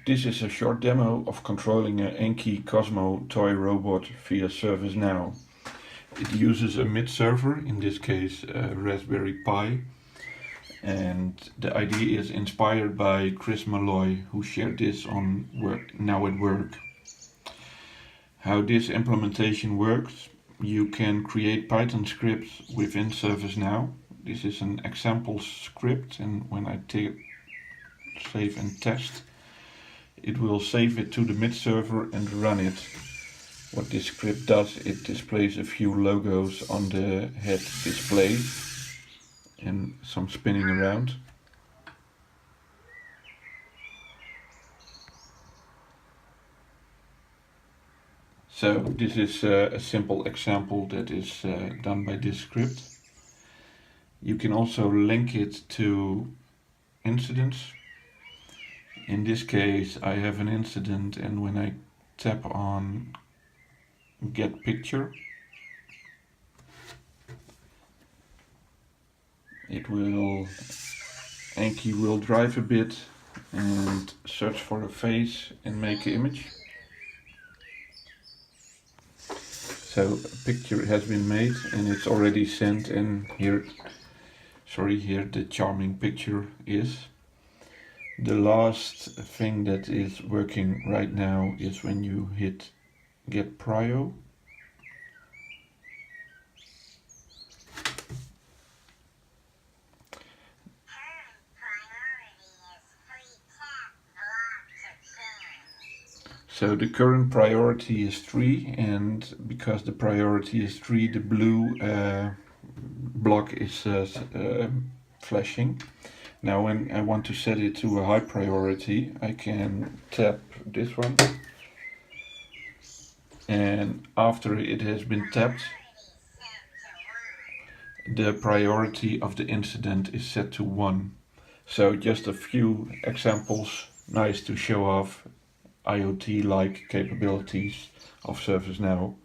This is a short demo of controlling an Anki Cozmo toy robot via ServiceNow. It uses a midserver, in this case a Raspberry Pi, and the idea is inspired by Chris Malloy, who shared this on Now at Work. How this implementation works: you can create Python scripts within ServiceNow. This is an example script, and when I save and test, it will save it to the midserver and run it. What this script does, it displays a few logos on the head display and some spinning around. So this is a simple example that is done by this script. You can also link it to incidents. In this case, I have an incident, and when I tap on Get Picture, Anki will drive a bit and search for a face and make an image. So a picture has been made and it's already sent, and here the charming picture is. The last thing that is working right now is when you hit Get Prio. So the current priority is 3, and because the priority is 3, the blue block is flashing. Now when I want to set it to a high priority, I can tap this one, and after it has been tapped, the priority of the incident is set to 1. So just a few examples, nice to show off IoT-like capabilities of ServiceNow.